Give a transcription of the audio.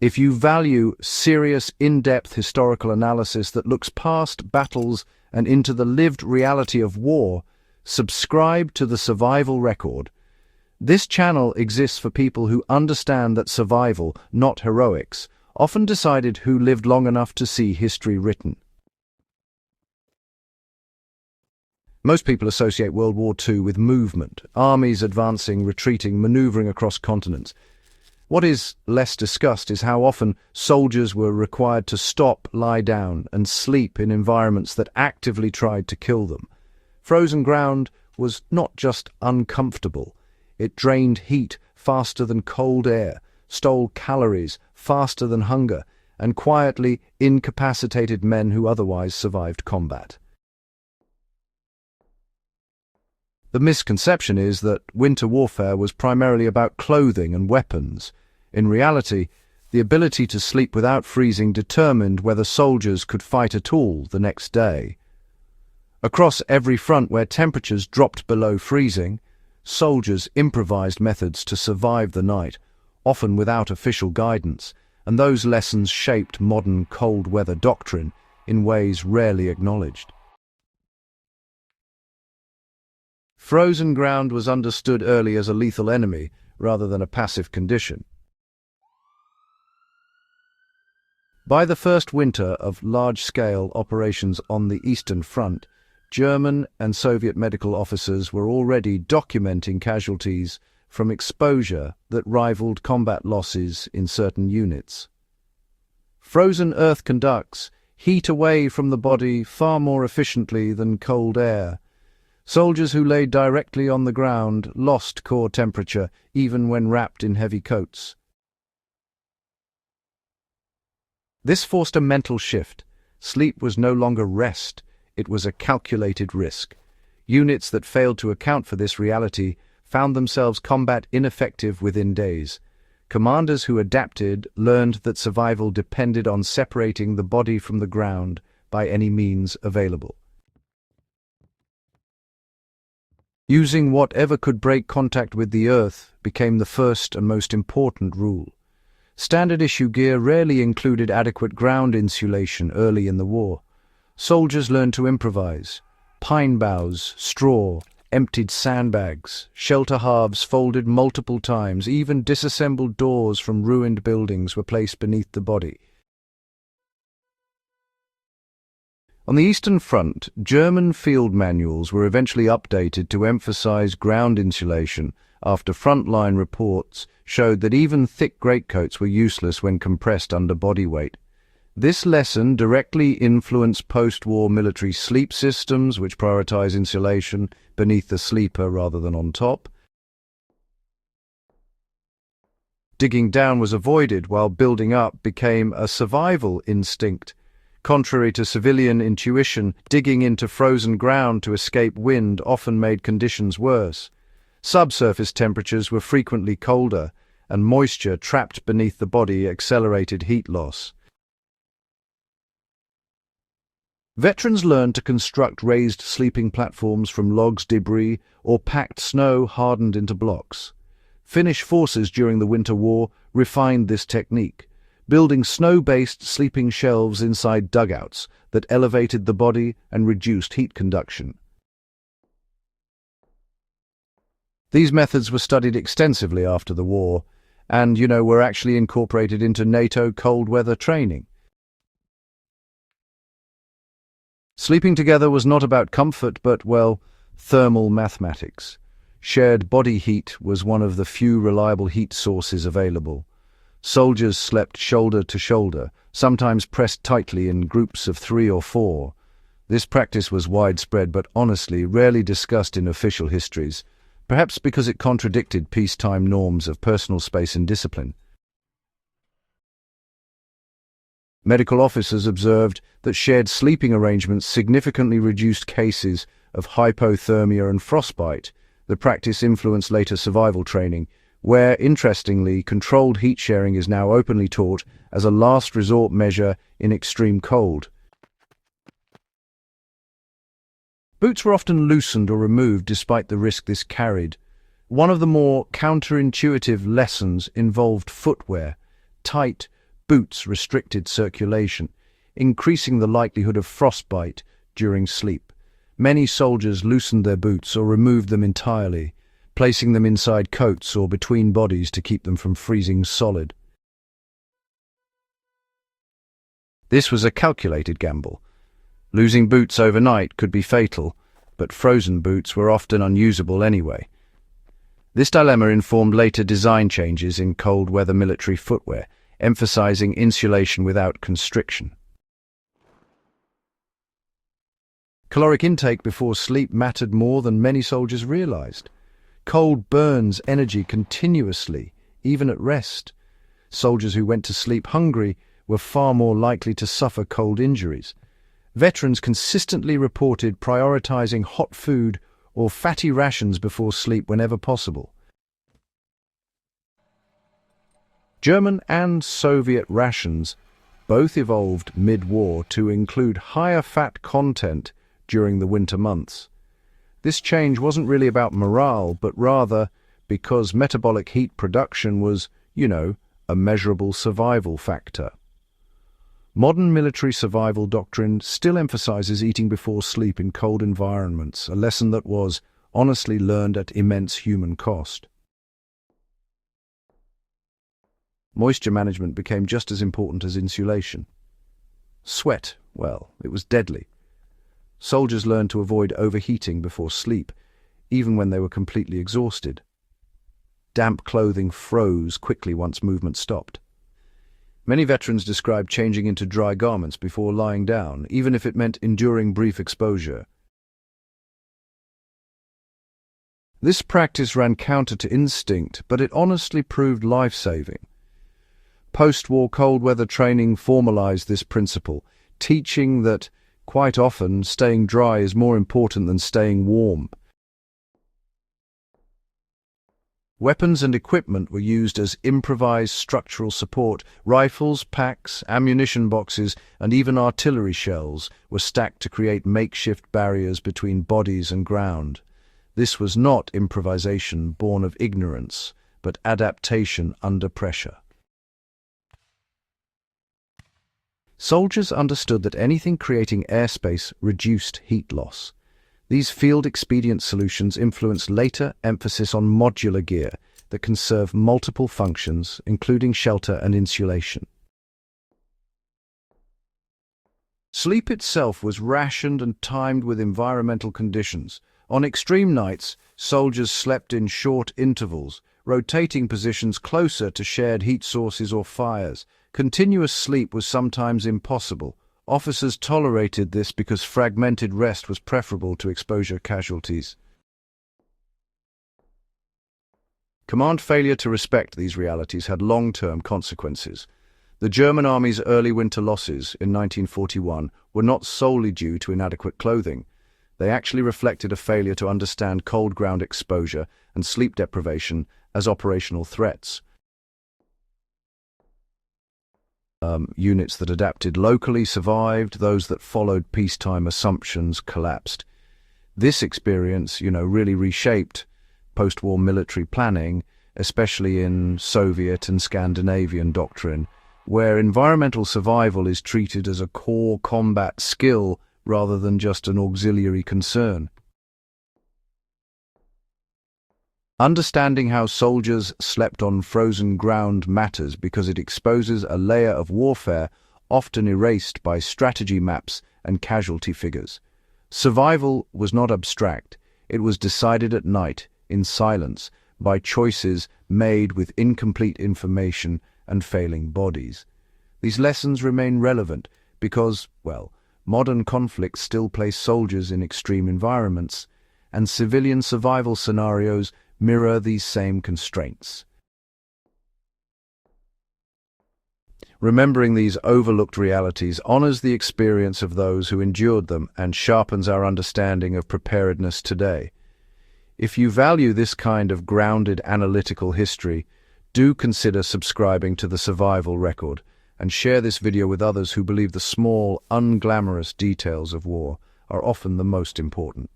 If you value serious, in-depth historical analysis that looks past battles and into the lived reality of war, subscribe to the Survival Record. This channel exists for people who understand that survival, not heroics, often decided who lived long enough to see history written. Most people associate World War II with movement, armies advancing, retreating, maneuvering across continents. What is less discussed is how often soldiers were required to stop, lie down, and sleep in environments that actively tried to kill them. Frozen ground was not just uncomfortable. It drained heat faster than cold air, stole calories faster than hunger, and quietly incapacitated men who otherwise survived combat. The misconception is that winter warfare was primarily about clothing and weapons. In reality, the ability to sleep without freezing determined whether soldiers could fight at all the next day. Across every front where temperatures dropped below freezing, soldiers improvised methods to survive the night, often without official guidance, and those lessons shaped modern cold weather doctrine in ways rarely acknowledged. Frozen ground was understood early as a lethal enemy rather than a passive condition. By the first winter of large-scale operations on the Eastern Front, German and Soviet medical officers were already documenting casualties from exposure that rivaled combat losses in certain units. Frozen earth conducts heat away from the body far more efficiently than cold air. Soldiers who lay directly on the ground lost core temperature even when wrapped in heavy coats. This forced a mental shift. Sleep was no longer rest, it was a calculated risk. Units that failed to account for this reality found themselves combat ineffective within days. Commanders who adapted learned that survival depended on separating the body from the ground by any means available. Using whatever could break contact with the earth became the first and most important rule. Standard issue gear rarely included adequate ground insulation early in the war. Soldiers learned to improvise. Pine boughs, straw, emptied sandbags, shelter halves folded multiple times, even disassembled doors from ruined buildings were placed beneath the body. On the Eastern Front, German field manuals were eventually updated to emphasize ground insulation after frontline reports showed that even thick greatcoats were useless when compressed under body weight. This lesson directly influenced post-war military sleep systems, which prioritize insulation beneath the sleeper rather than on top. Digging down was avoided, while building up became a survival instinct. Contrary to civilian intuition, digging into frozen ground to escape wind often made conditions worse. Subsurface temperatures were frequently colder, and moisture trapped beneath the body accelerated heat loss. Veterans learned to construct raised sleeping platforms from logs, debris, or packed snow hardened into blocks. Finnish forces during the Winter War refined this technique, building snow-based sleeping shelves inside dugouts that elevated the body and reduced heat conduction. These methods were studied extensively after the war and, were actually incorporated into NATO cold weather training. Sleeping together was not about comfort, but, thermal mathematics. Shared body heat was one of the few reliable heat sources available. Soldiers slept shoulder to shoulder, sometimes pressed tightly in groups of 3 or 4. This practice was widespread but honestly rarely discussed in official histories, perhaps because it contradicted peacetime norms of personal space and discipline. Medical officers observed that shared sleeping arrangements significantly reduced cases of hypothermia and frostbite. The practice influenced later survival training, where, interestingly, controlled heat sharing is now openly taught as a last resort measure in extreme cold. Boots were often loosened or removed despite the risk this carried. One of the more counterintuitive lessons involved footwear. Tight, Boots restricted circulation, increasing the likelihood of frostbite during sleep. Many soldiers loosened their boots or removed them entirely, placing them inside coats or between bodies to keep them from freezing solid. This was a calculated gamble. Losing boots overnight could be fatal, but frozen boots were often unusable anyway. This dilemma informed later design changes in cold-weather military footwear, emphasizing insulation without constriction. Caloric intake before sleep mattered more than many soldiers realized. Cold burns energy continuously, even at rest. Soldiers who went to sleep hungry were far more likely to suffer cold injuries. Veterans consistently reported prioritizing hot food or fatty rations before sleep whenever possible. German and Soviet rations both evolved mid-war to include higher fat content during the winter months. This change wasn't really about morale, but rather because metabolic heat production was, a measurable survival factor. Modern military survival doctrine still emphasizes eating before sleep in cold environments, a lesson that was honestly learned at immense human cost. Moisture management became just as important as insulation. Sweat, it was deadly. Soldiers learned to avoid overheating before sleep, even when they were completely exhausted. Damp clothing froze quickly once movement stopped. Many veterans described changing into dry garments before lying down, even if it meant enduring brief exposure. This practice ran counter to instinct, but it honestly proved life-saving. Post-war cold-weather training formalized this principle, teaching that, quite often, staying dry is more important than staying warm. Weapons and equipment were used as improvised structural support. Rifles, packs, ammunition boxes, and even artillery shells were stacked to create makeshift barriers between bodies and ground. This was not improvisation born of ignorance, but adaptation under pressure. Soldiers understood that anything creating airspace reduced heat loss. These field-expedient solutions influenced later emphasis on modular gear that can serve multiple functions, including shelter and insulation. Sleep itself was rationed and timed with environmental conditions. On extreme nights, soldiers slept in short intervals, rotating positions closer to shared heat sources or fires. Continuous sleep was sometimes impossible. Officers tolerated this because fragmented rest was preferable to exposure casualties. Command failure to respect these realities had long-term consequences. The German Army's early winter losses in 1941 were not solely due to inadequate clothing. They actually reflected a failure to understand cold ground exposure and sleep deprivation as operational threats. Units that adapted locally survived, those that followed peacetime assumptions collapsed. This experience, really reshaped post-war military planning, especially in Soviet and Scandinavian doctrine, where environmental survival is treated as a core combat skill rather than just an auxiliary concern. Understanding how soldiers slept on frozen ground matters because it exposes a layer of warfare often erased by strategy maps and casualty figures. Survival was not abstract. It was decided at night, in silence, by choices made with incomplete information and failing bodies. These lessons remain relevant because, modern conflicts still place soldiers in extreme environments, and civilian survival scenarios mirror these same constraints. Remembering these overlooked realities honors the experience of those who endured them and sharpens our understanding of preparedness today. If you value this kind of grounded analytical history, do consider subscribing to the Survival Record and share this video with others who believe the small, unglamorous details of war are often the most important.